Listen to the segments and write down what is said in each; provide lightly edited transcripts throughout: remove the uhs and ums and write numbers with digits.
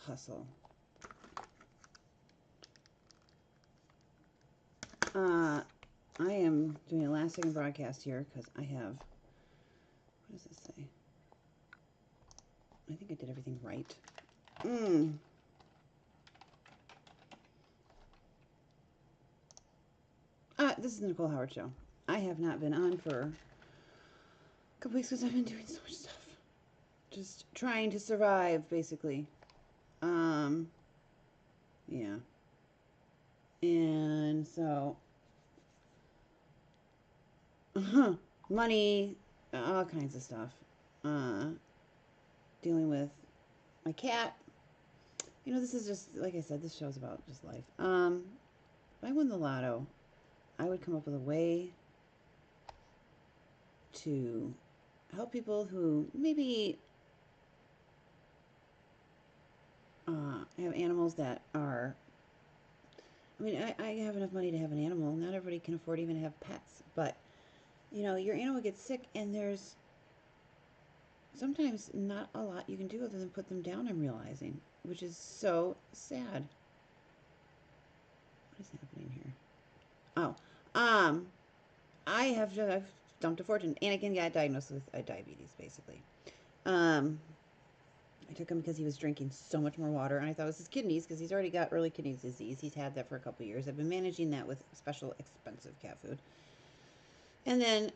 hustle. I am doing a last second broadcast here because I have, what does this say? I think I did everything right. This is the Nicole Howard Show. I have not been on for a couple weeks because I've been doing so much stuff. Just trying to survive, basically. Yeah. And so, money, all kinds of stuff. Dealing with my cat. You know, this is just, like I said, this show's about just life. If I won the lotto, I would come up with a way to help people who maybe have animals that are. I mean, I have enough money to have an animal. Not everybody can afford even to have pets. But, you know, your animal gets sick, and there's sometimes not a lot you can do other than put them down, I'm realizing, which is so sad. What is happening here? Oh, I've dumped a fortune. Anakin got diagnosed with diabetes, basically. I took him because he was drinking so much more water, and I thought it was his kidneys because he's already got early kidney disease. He's had that for a couple of years. I've been managing that with special expensive cat food. And then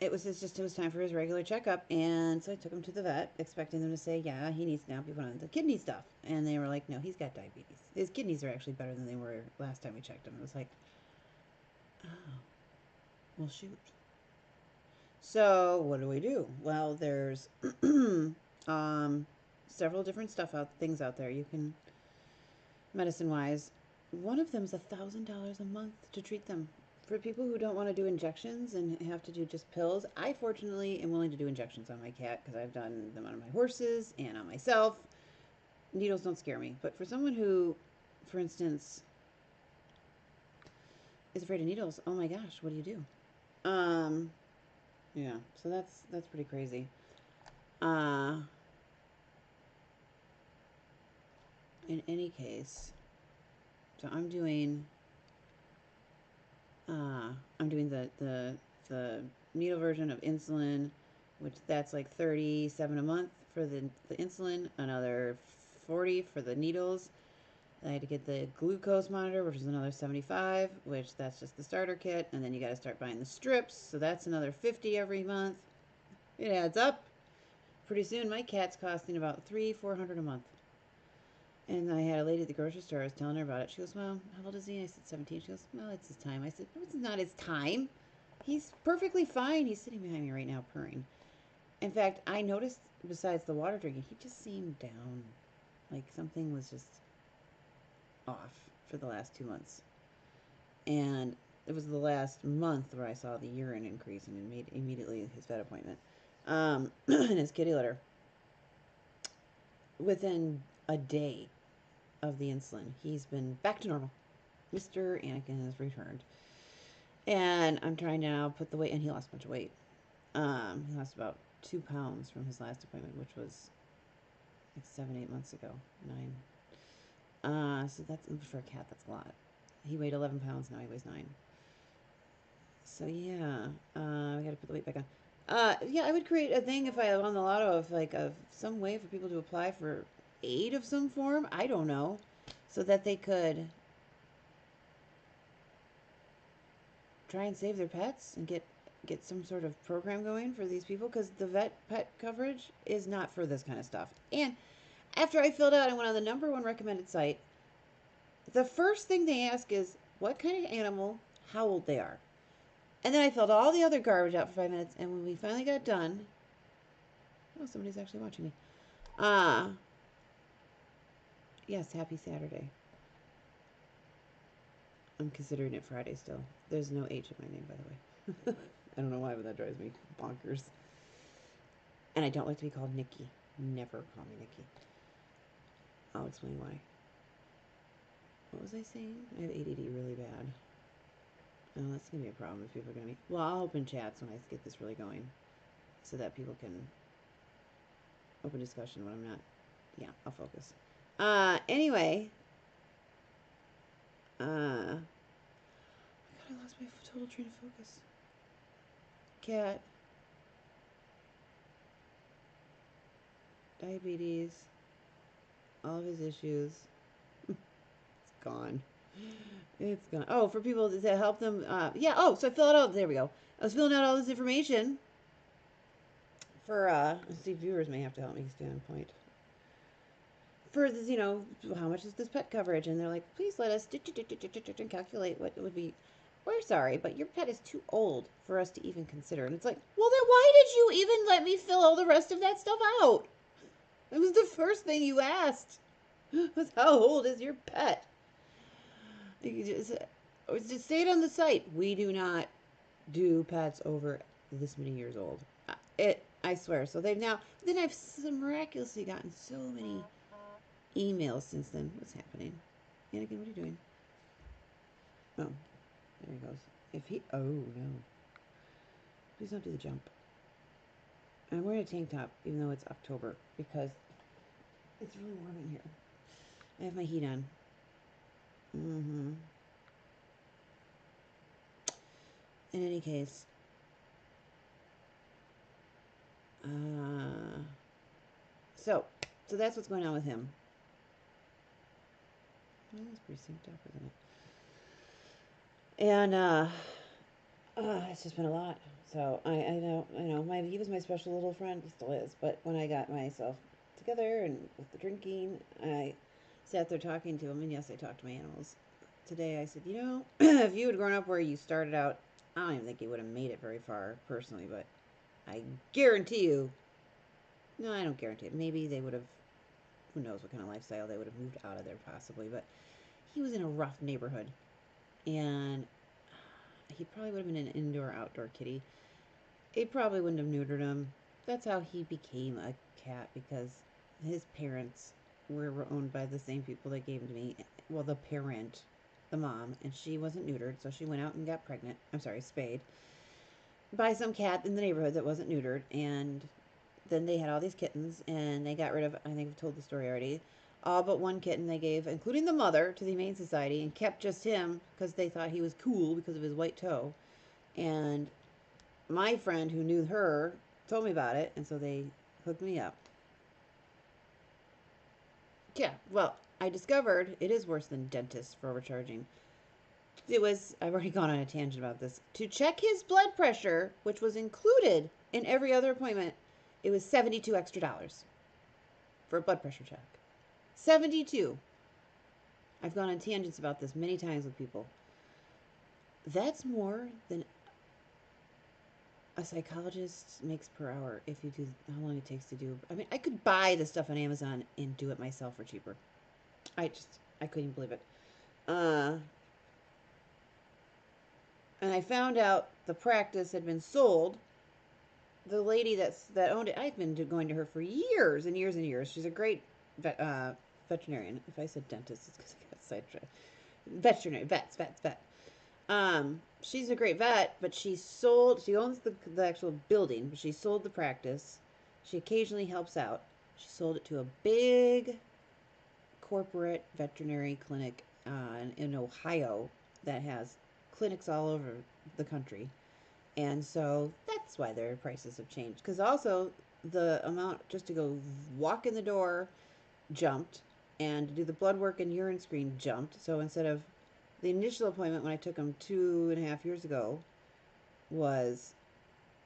it was time for his regular checkup, and so I took him to the vet, expecting them to say, yeah, he needs to now be put on the kidney stuff. And they were like, no, he's got diabetes. His kidneys are actually better than they were last time we checked him. It was like, oh, well, shoot. So what do we do? Well, there's several different things out there you can, medicine wise. One of them is $1,000 a month to treat them. For people who don't want to do injections and have to do just pills, I fortunately am willing to do injections on my cat because I've done them on my horses and on myself. Needles don't scare me. But for someone who, for instance, is afraid of needles, oh my gosh, what do you do? Yeah, so that's pretty crazy. In any case, so I'm doing the needle version of insulin, which that's like 37 a month for the insulin, another 40 for the needles. I had to get the glucose monitor, which is another 75, which that's just the starter kit, and then you got to start buying the strips, so that's another 50 every month. It adds up. Pretty soon, my cat's costing about $300-400 a month. And I had a lady at the grocery store. I was telling her about it. She goes, "Well, how old is he?" I said, 17. She goes, "Well, it's his time." I said, "No, it's not his time. He's perfectly fine. He's sitting behind me right now purring." In fact, I noticed besides the water drinking, he just seemed down. Like something was just off for the last 2 months. And it was the last month where I saw the urine increase and made immediately his vet appointment. And his kitty litter. Within a day of the insulin, he's been back to normal. Mr. Anakin has returned. And I'm trying to now put the weight, and he lost a bunch of weight. He lost about 2 pounds from his last appointment, which was like 7-8 months ago. 9. So that's for a cat. That's a lot. He weighed 11 pounds. Now he weighs 9. So yeah, we got to put the weight back on. Yeah, I would create a thing if I won the lotto of some way for people to apply for aid of some form. I don't know, so that they could try and save their pets and get some sort of program going for these people, because the vet pet coverage is not for this kind of stuff. And after I filled out and went on the #1 recommended site, the first thing they ask is what kind of animal, how old they are. And then I filled all the other garbage out for 5 minutes, and when we finally got done, oh, somebody's actually watching me. Yes, happy Saturday. I'm considering it Friday still. There's no H in my name, by the way. I don't know why, but that drives me bonkers. And I don't like to be called Nikki. Never call me Nikki. I'll explain why. What was I saying? I have ADD really bad. Oh, that's going to be a problem if people are going to be... Well, I'll open chats when I get this really going, so that people can... open discussion when I'm not. Yeah, I'll focus. Anyway. God, I lost my total train of focus. Cat. Diabetes. All of his issues. It's gone. It's gone. Oh, for people to help them. Yeah. Oh, so I fill it out. There we go. I was filling out all this information for. Let's see, viewers may have to help me stay on point. For this, how much is this pet coverage? And they're like, please let us calculate what it would be. We're sorry, but your pet is too old for us to even consider. And it's like, well, then why did you even let me fill all the rest of that stuff out? It was the first thing you asked. Was how old is your pet? You just say it on the site. We do not do pets over this many years old. I swear. So they've now. Then I've miraculously gotten so many emails since then. What's happening? Anakin, what are you doing? Oh, there he goes. If he. Oh, no. Please don't do the jump. I'm wearing a tank top, even though it's October, because it's really warm in here. I have my heat on. In any case. So that's what's going on with him. Well, that's pretty synced up, isn't it? And it's just been a lot. So I know he was my special little friend. He still is. But when I got myself together and with the drinking, I sat there talking to him. And yes, I talked to my animals. Today I said, if you had grown up where you started out, I don't even think you would have made it very far personally. But I guarantee you. No, I don't guarantee it. Maybe they would have. Who knows what kind of lifestyle they would have moved out of there possibly. But he was in a rough neighborhood. And he probably would have been an indoor-outdoor kitty. It probably wouldn't have neutered him. That's how he became a cat, because his parents were owned by the same people that gave him to me. Well, the parent, the mom, and she wasn't neutered, so she went out and got pregnant. I'm sorry, spayed. By some cat in the neighborhood that wasn't neutered, and then they had all these kittens, and they got rid of, I think I've told the story already, all but one kitten they gave, including the mother, to the Humane Society, and kept just him because they thought he was cool because of his white toe. And my friend who knew her told me about it, and so they hooked me up. Yeah, well, I discovered it is worse than dentists for overcharging. I've already gone on a tangent about this. To check his blood pressure, which was included in every other appointment, it was $72 extra for a blood pressure check. 72. I've gone on tangents about this many times with people. That's more than a psychologist makes per hour if you do how long it takes to do. I mean, I could buy the stuff on Amazon and do it myself for cheaper. I couldn't believe it. And I found out the practice had been sold. The lady that owned it, I've been going to her for years and years and years. She's a great veterinarian. If I said dentist, it's because I got sidetracked. Veterinary, vet. She's a great vet, but she owns the actual building, but she sold the practice. She occasionally helps out. She sold it to a big corporate veterinary clinic in Ohio that has clinics all over the country. And so that's why their prices have changed. Because also the amount just to go walk in the door jumped, and to do the blood work and urine screen jumped. So instead of the initial appointment when I took him 2.5 years ago was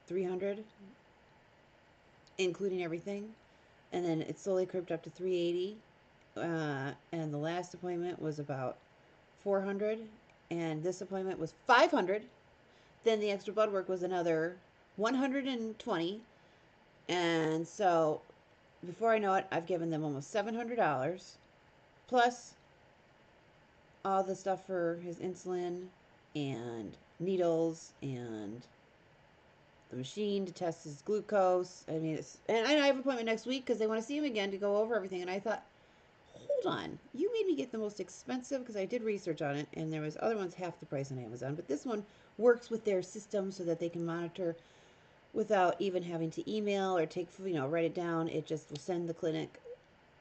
$300, including everything. And then it slowly crept up to $380. And the last appointment was about $400. And this appointment was $500. Then the extra blood work was another $120. And so before I know it, I've given them almost $700, plus all the stuff for his insulin and needles and the machine to test his glucose. I mean, and I have an appointment next week because they want to see him again to go over everything. And I thought, hold on, you made me get the most expensive, because I did research on it, and there was other ones half the price on Amazon, but this one works with their system so that they can monitor without even having to email or write it down. It just will send the clinic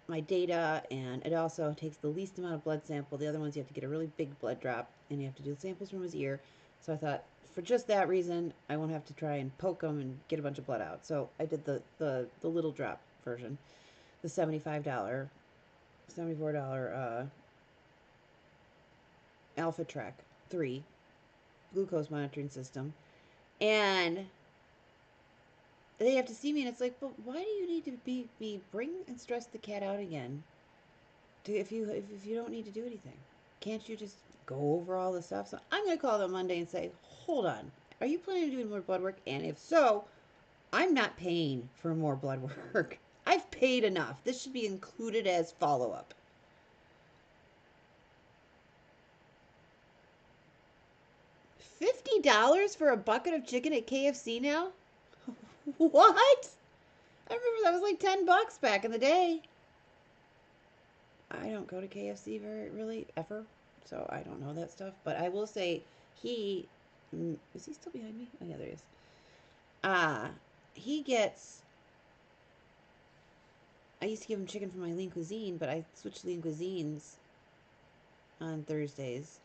my data, and it also takes the least amount of blood sample. The other ones you have to get a really big blood drop, and you have to do samples from his ear. So I thought, for just that reason, I won't have to try and poke him and get a bunch of blood out. So I did the little drop version, the $74 Alpha Track 3 glucose monitoring system. And they have to see me, and it's like, but why do you need to be bring and stress the cat out again? If you don't need to do anything, can't you just go over all the stuff? So I'm gonna call them Monday and say, hold on, are you planning on doing more blood work? And if so, I'm not paying for more blood work. I've paid enough. This should be included as follow up. $50 for a bucket of chicken at KFC now? What? I remember that was like $10 back in the day. I don't go to KFC very really ever, so I don't know that stuff. But I will say he is he still behind me? Oh yeah, there he is. He gets. I used to give him chicken from my lean cuisine, but I switched lean cuisines on Thursdays.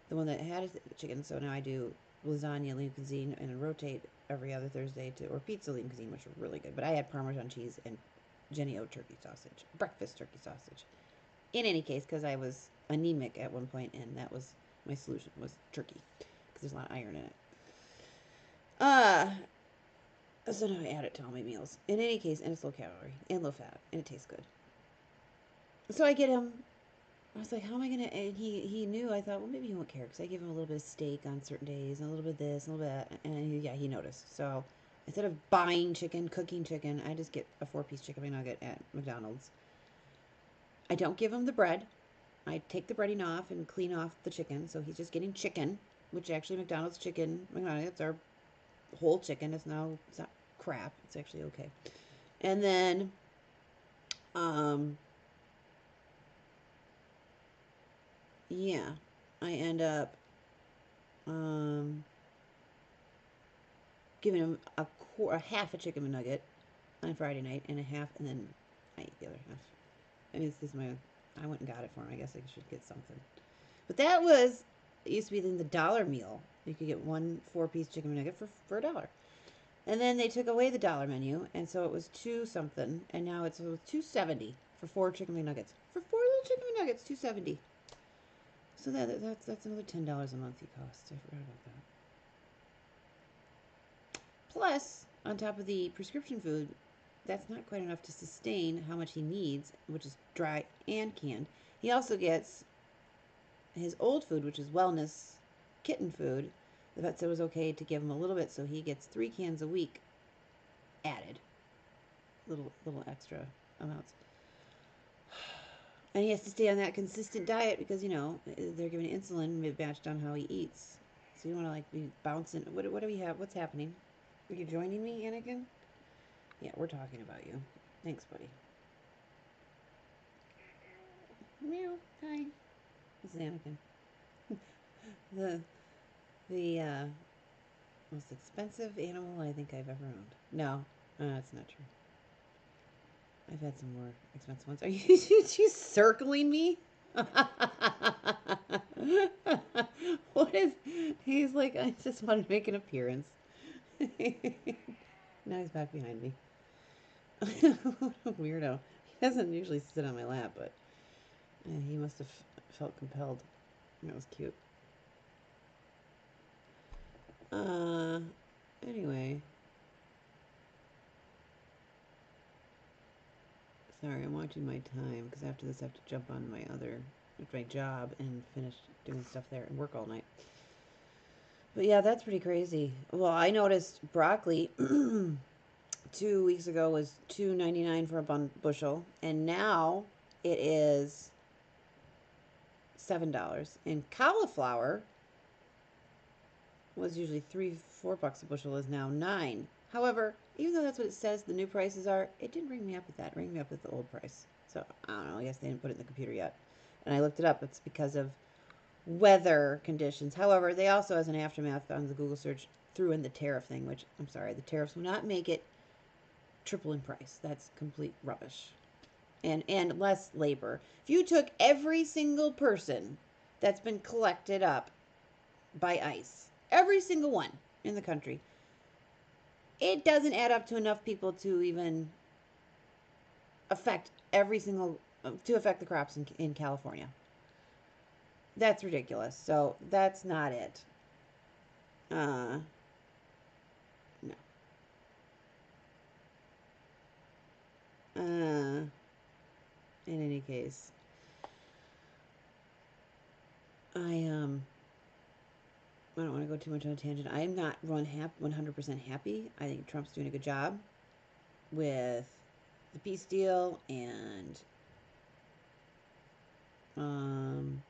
The one that had chicken, so now I do lasagna lean cuisine and rotate every other Thursday to or pizza lean cuisine, which are really good. But I had Parmesan cheese and Jenny O turkey sausage, breakfast turkey sausage. In any case, because I was anemic at one point, and that was my solution was turkey, because there's a lot of iron in it. So now I add it to all my meals. In any case, and it's low calorie and low fat, and it tastes good. So I get him. I was like, how am I gonna? And he knew. I thought, well, maybe he won't care, because I give him a little bit of steak on certain days, and a little bit of this, and a little bit of that, and he noticed. So instead of buying chicken, cooking chicken, I just get a 4-piece chicken nugget at McDonald's. I don't give him the bread. I take the breading off and clean off the chicken, so he's just getting chicken, which actually McDonald's chicken, McDonald's are whole chicken. It's not crap. It's actually okay. And then, yeah, I end up giving him a half a chicken nugget on Friday night, and a half, and then I eat the other half. I mean, this is I went and got it for him. I guess I should get something. But that was, it used to be in the dollar meal. You could get one 4-piece chicken nugget for $1. And then they took away the dollar menu, and so it was 2 something, and now it's $2.70 for 4 chicken McNuggets. For 4 little chicken McNuggets, $2.70. So that's another $10 a month he costs. I forgot about that. Plus, on top of the prescription food, that's not quite enough to sustain how much he needs, which is dry and canned. He also gets his old food, which is wellness kitten food. The vet said it was okay to give him a little bit, so he gets 3 cans a week added, little extra amounts. And he has to stay on that consistent diet because they're giving insulin matched on how he eats. So you want to like be bouncing. What do we have? What's happening? Are you joining me, Anakin? Yeah, we're talking about you. Thanks, buddy. Meow. Hi. This is Anakin. the most expensive animal I think I've ever owned. No, that's not true. I've had some more expensive ones. Are you circling me? What is? He's like, I just want to make an appearance. Now he's back behind me. Weirdo. He doesn't usually sit on my lap, but he must have felt compelled. That was cute. Anyway. Sorry, I'm watching my time, because after this I have to jump on my job and finish doing stuff there and work all night. But yeah, that's pretty crazy. Well, I noticed broccoli 2 weeks ago was $2.99 for a bushel, and now it is $7. And cauliflower was usually $3-4 a bushel, is now $9. However, even though that's what it says the new prices are, it didn't ring me up with that. It rang me up with the old price. So I don't know. I guess they didn't put it in the computer yet. And I looked it up. It's because of weather conditions. However, they also, as an aftermath on the Google search, threw in the tariff thing, which I'm sorry, the tariffs will not make it triple in price. That's complete rubbish. And less labor. If you took every single person that's been collected up by ICE, every single one in the country, it doesn't add up to enough people to even affect every single to affect the crops in California. That's ridiculous. So that's not it. Uh, no. In any case, I I don't want to go too much on a tangent. I'm not 100% happy. I think Trump's doing a good job with the peace deal and um,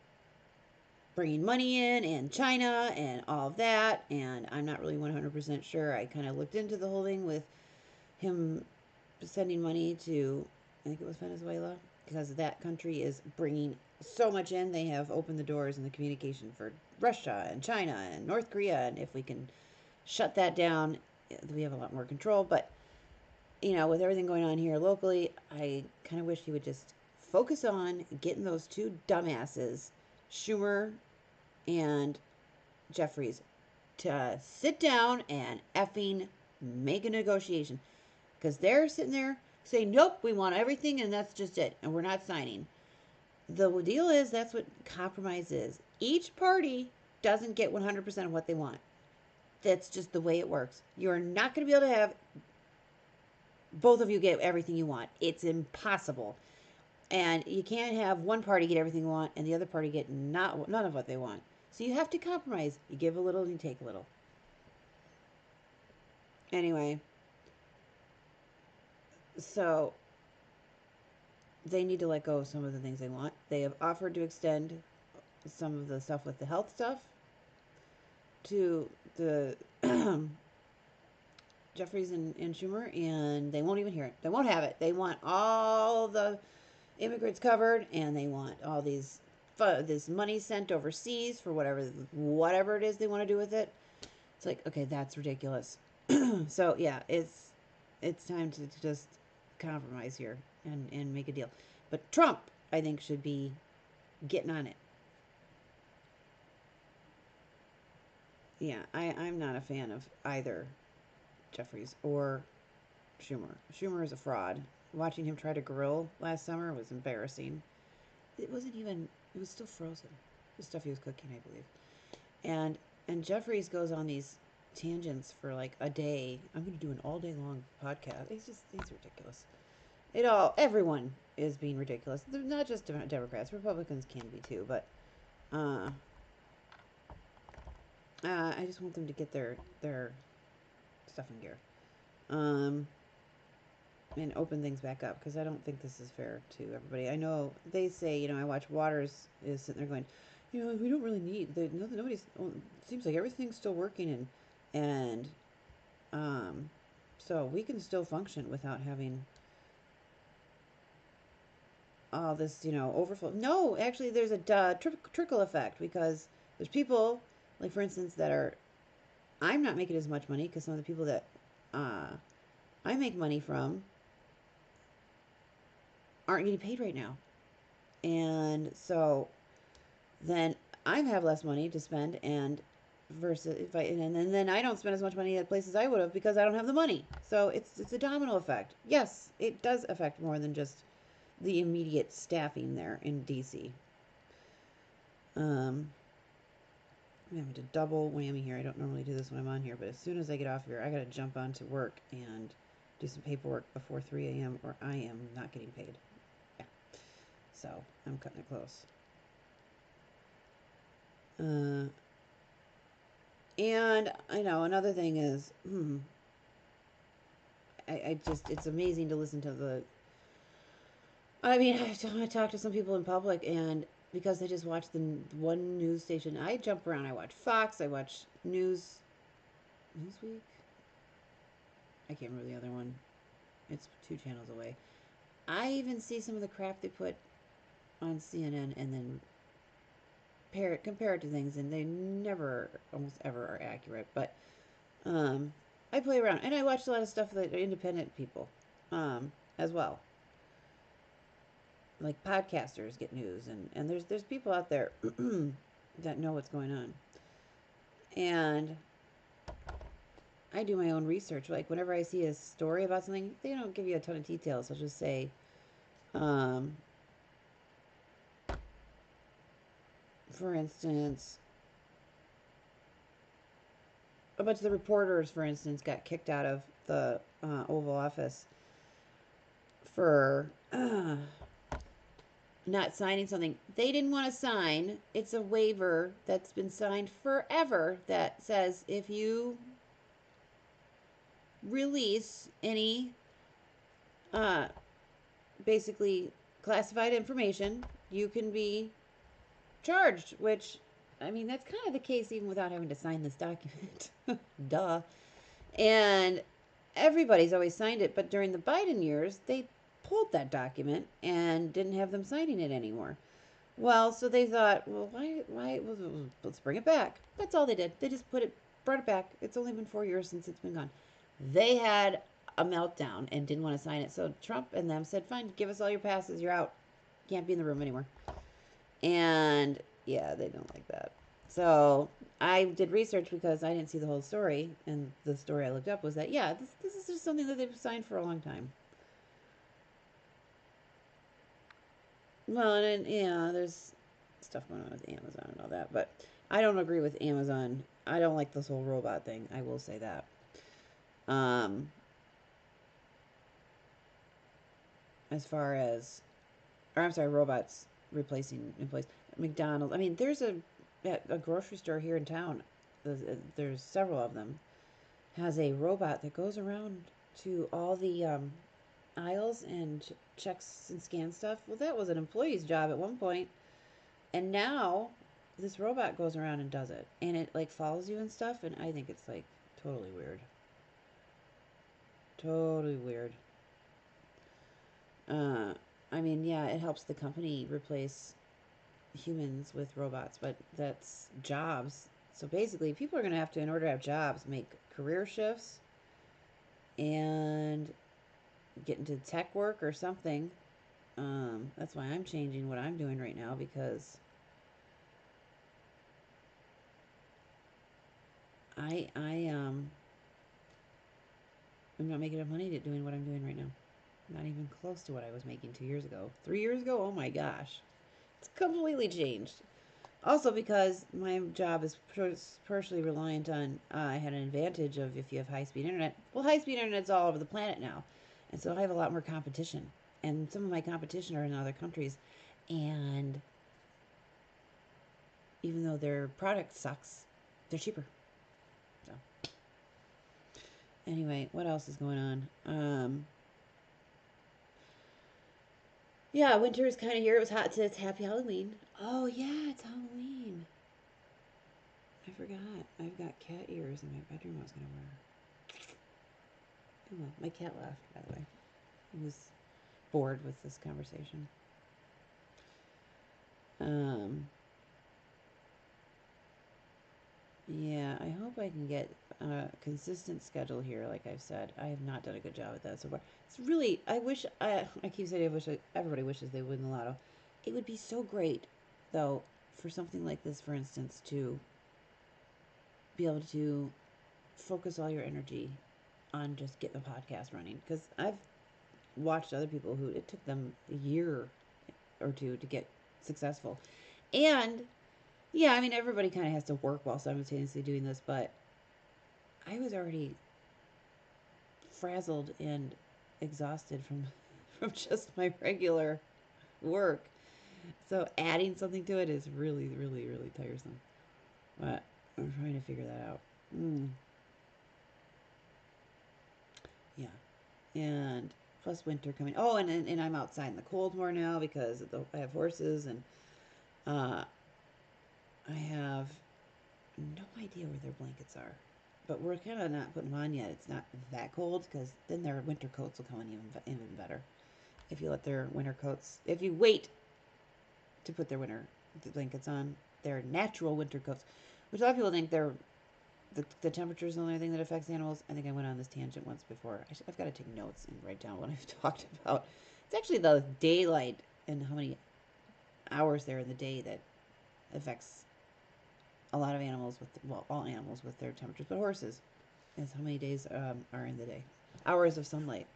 bringing money in and China and all of that. And I'm not really 100% sure. I kind of looked into the whole thing with him sending money to, I think it was Venezuela, because that country is bringing so much in. They have opened the doors and the communication for Russia and China and North Korea. And if we can shut that down, we have a lot more control. But, you know, with everything going on here locally, I kind of wish he would just focus on getting those two dumbasses, Schumer and Jeffries, to sit down and effing make a negotiation. Because they're sitting there saying, nope, we want everything and that's just it. And we're not signing. The deal is that's what compromise is. Each party doesn't get 100% of what they want. That's just the way it works. You're not going to be able to have both of you get everything you want. It's impossible. And you can't have one party get everything you want and the other party get none of what they want. So you have to compromise. You give a little and you take a little. Anyway, so they need to let go of some of the things they want. They have offered to extend some of the stuff with the health stuff to the Jeffries and Schumer, and they won't even hear it. They won't have it. They want all the immigrants covered, and they want all this money sent overseas for whatever it is they want to do with it. It's like, okay, that's ridiculous. So yeah, it's time to just compromise here and make a deal. But Trump, I think, should be getting on it. Yeah, I'm not a fan of either Jeffries or Schumer. Schumer is a fraud. Watching him try to grill last summer was embarrassing. It wasn't even, it was still frozen. The stuff he was cooking, I believe. And Jeffries goes on these tangents for like a day. I'm going to do an all day long podcast. He's ridiculous. Everyone is being ridiculous. They're not just Democrats. Republicans can be too, but uh, I just want them to get their stuff in gear. Um, and open things back up because I don't think this is fair to everybody. I know they say, I watch Waters is sitting there going, we don't really need nobody's. It seems like everything's still working and um, so we can still function without having all this overflow. No, actually, there's a trickle effect because there's people like, for instance, that are. I'm not making as much money because some of the people that I make money from aren't getting paid right now. And so then I have less money to spend and versus if I and then I don't spend as much money at places I would have because I don't have the money. So it's a domino effect. Yes, it does affect more than just the immediate staffing there in DC. I'm having to double whammy here. I don't normally do this when I'm on here, but as soon as I get off here, I got to jump on to work and do some paperwork before 3 a.m. or I am not getting paid. Yeah. So I'm cutting it close. And I know another thing is, I just, it's amazing to listen to I mean, I talk to some people in public and because they just watch the one news station, I jump around. I watch Fox, I watch Newsweek. I can't remember the other one. It's 2 channels away. I even see some of the crap they put on CNN and then compare it to things, and they never, almost ever, are accurate. But Um, I play around, and I watch a lot of stuff that are independent people, as well. Like podcasters get news, and there's people out there that know what's going on, and I do my own research. Like whenever I see a story about something, they don't give you a ton of details. They'll just say, um, for instance, a bunch of the reporters, for instance, got kicked out of the Oval Office for not signing something they didn't want to sign. It's a waiver that's been signed forever that says if you release any uh, basically classified information, you can be charged, which, I mean, that's kind of the case even without having to sign this document. Duh. And everybody's always signed it, but during the Biden years, they pulled that document and didn't have them signing it anymore. Well, so they thought, well, well, let's bring it back. That's all they did. They just brought it back. It's only been 4 years since it's been gone. They had a meltdown and didn't want to sign it. So Trump and them said, fine, give us all your passes. You're out. Can't be in the room anymore. And yeah, they don't like that. So I did research because I didn't see the whole story. And the story I looked up was that, yeah, this is just something that they've signed for a long time. Well, and yeah, there's stuff going on with Amazon and all that, but I don't agree with Amazon. I don't like this whole robot thing. I will say that. Um, as far as, or I'm sorry, robots replacing employees. McDonald's. I mean, there's a grocery store here in town. There's several of them. Has a robot that goes around to all the aisles and checks and scans stuff. Well, that was an employee's job at one point, and now this robot goes around and does it, and it like follows you and stuff. And I think it's like totally weird. Totally weird. Uh, I mean, yeah, it helps the company replace humans with robots, but that's jobs. So basically, people are going to have to, in order to have jobs, make career shifts and get into tech work or something. That's why I'm changing what I'm doing right now because I I'm not making enough money to doing what I'm doing right now. Not even close to what I was making 2 years ago. 3 years ago, oh my gosh, it's completely changed. Also, because my job is partially reliant on, I had an advantage of if you have high speed internet. Well, high speed internet's all over the planet now. And so I have a lot more competition. And some of my competition are in other countries. And even though their product sucks, they're cheaper. So, anyway, what else is going on? Yeah, winter is kind of here. It was hot. It's happy Halloween. Oh, yeah, it's Halloween. I forgot. I've got cat ears in my bedroom I was going to wear. Oh, well, my cat left, by the way. He was bored with this conversation. Um, yeah, I hope I can get a consistent schedule here, like I've said. I have not done a good job at that so far. It's really, I keep saying everybody wishes they win the lotto. It would be so great, though, for something like this, for instance, to be able to focus all your energy on just getting the podcast running. Because I've watched other people who it took them a year or two to get successful. And yeah, I mean, everybody kind of has to work while simultaneously doing this, but I was already frazzled and exhausted from from just my regular work. So adding something to it is really, really, really tiresome. But I'm trying to figure that out. Yeah, and plus winter coming. Oh, and I'm outside in the cold more now because I have horses and uh, I have no idea where their blankets are. But we're kind of not putting them on yet. It's not that cold because then their winter coats will come on even better. If you let their winter coats, if you wait to put their winter blankets on, their natural winter coats, which a lot of people think they're the temperature is the only thing that affects animals. I think I went on this tangent once before. I've got to take notes and write down what I've talked about. It's actually the daylight and how many hours there in the day that affects a lot of animals with, well, all animals with their temperatures, but horses is how many days are in the day, hours of sunlight.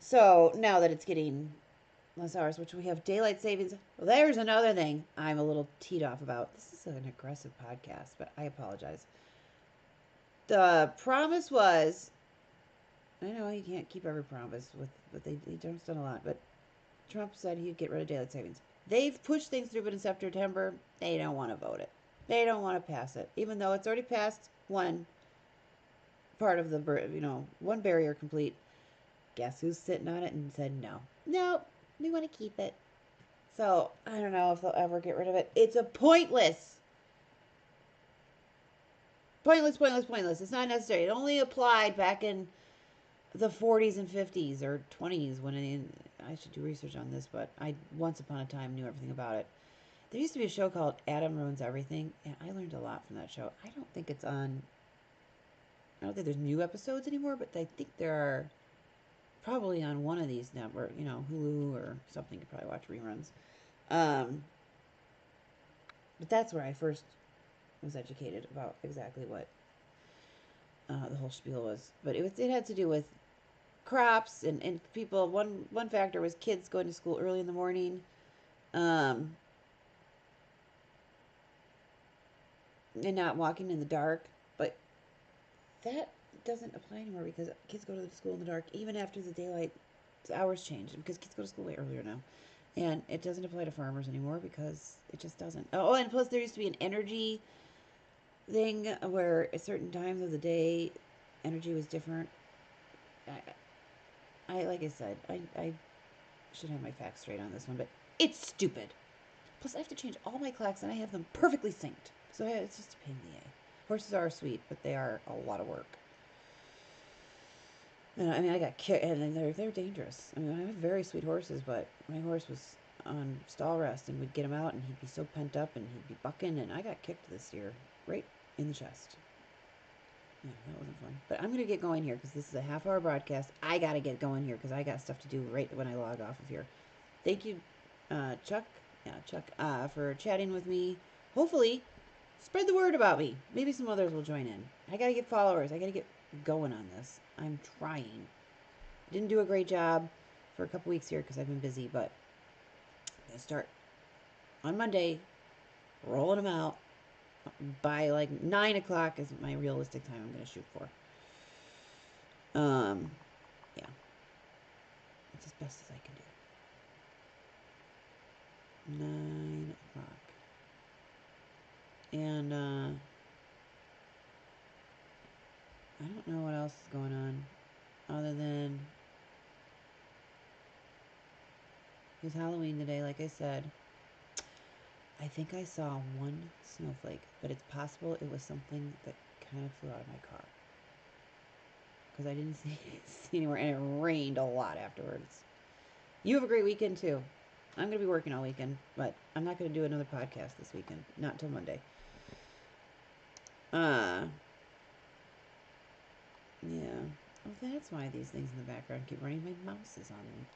So now that it's getting less hours, which we have daylight savings, well, there's another thing I'm a little teed off about. This is an aggressive podcast, but I apologize. The promise was, I know you can't keep every promise with, but Trump's done a lot, but Trump said he'd get rid of daylight savings. They've pushed things through, but in September, they don't want to vote it. They don't want to pass it, even though it's already passed one part of the, one barrier complete. Guess who's sitting on it and said no? No, we want to keep it. So I don't know if they'll ever get rid of it. It's a pointless. Pointless. It's not necessary. It only applied back in the 40s and 50s or 20s when I should do research on this, but I once upon a time knew everything about it. There used to be a show called Adam Ruins Everything, and I learned a lot from that show. I don't think there's new episodes anymore, but I think there are probably on one of these networks, Hulu or something. You could probably watch reruns. But that's where I first was educated about exactly what the whole spiel was. But it had to do with crops and people. One factor was kids going to school early in the morning. And not walking in the dark. But that doesn't apply anymore because kids go to school in the dark even after the daylight hours change, because kids go to school way earlier now. And it doesn't apply to farmers anymore because it just doesn't. Oh, and plus there used to be an energy thing where at certain times of the day energy was different. I like I said, I should have my facts straight on this one, but it's stupid. Plus I have to change all my clocks and I have them perfectly synced. So it's just a pain in the a. Horses are sweet, but they are a lot of work. And I mean, I got kicked, and they're dangerous. I mean, I have very sweet horses, but my horse was on stall rest, and we'd get him out, and he'd be so pent up, and he'd be bucking, and I got kicked this year, right in the chest. Yeah, that wasn't fun. But I'm gonna get going here because this is a half-hour broadcast. I gotta get going here because I got stuff to do right when I log off of here. Thank you, Chuck. Yeah, Chuck, for chatting with me. Hopefully, spread the word about me. Maybe some others will join in. I gotta get followers. I gotta get going on this. I'm trying. Didn't do a great job for a couple weeks here because I've been busy, but I'm going to start on Monday rolling them out by like 9 o'clock is my realistic time I'm going to shoot for. Yeah. It's as best as I can do. 9 o'clock. And, I don't know what else is going on other than it was Halloween today, like I said. I think I saw one snowflake, but it's possible it was something that kind of flew out of my car. Because I didn't see anywhere, and it rained a lot afterwards. You have a great weekend, too. I'm going to be working all weekend, but I'm not going to do another podcast this weekend. Not till Monday. Yeah. Oh, that's why these things in the background keep running. My mouse is on them.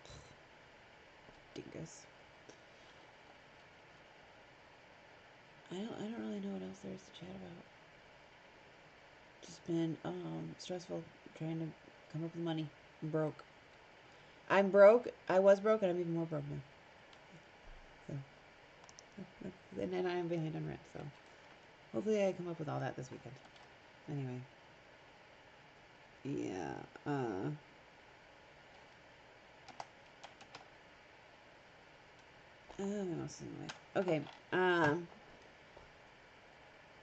Dingus. I don't really know what else there is to chat about. Just been stressful trying to come up with money. I'm broke. I'm broke. I was broke, and I'm even more broke now. So, and then I'm behind on rent. So, hopefully, I come up with all that this weekend. Anyway, yeah. What else anyway? Okay.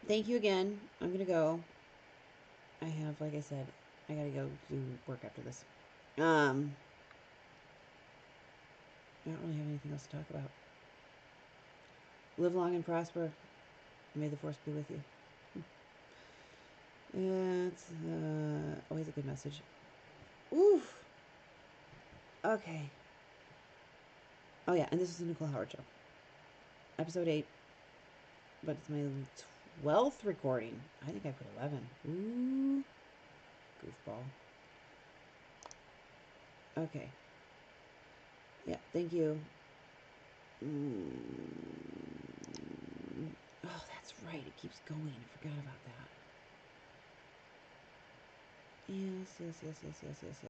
Thank you again. I'm gonna go. I have, like I said, I gotta go do work after this. I don't really have anything else to talk about. Live long and prosper. May the force be with you. It's always a good message. Oof. Okay. Oh yeah, and this is the Nicole Howard Show. Episode 8. But it's my Wealth recording. I think I put 11. Ooh, goofball. Okay. Yeah, thank you. Oh, that's right. It keeps going. I forgot about that. Yes, yes, yes, yes, yes, yes, yes.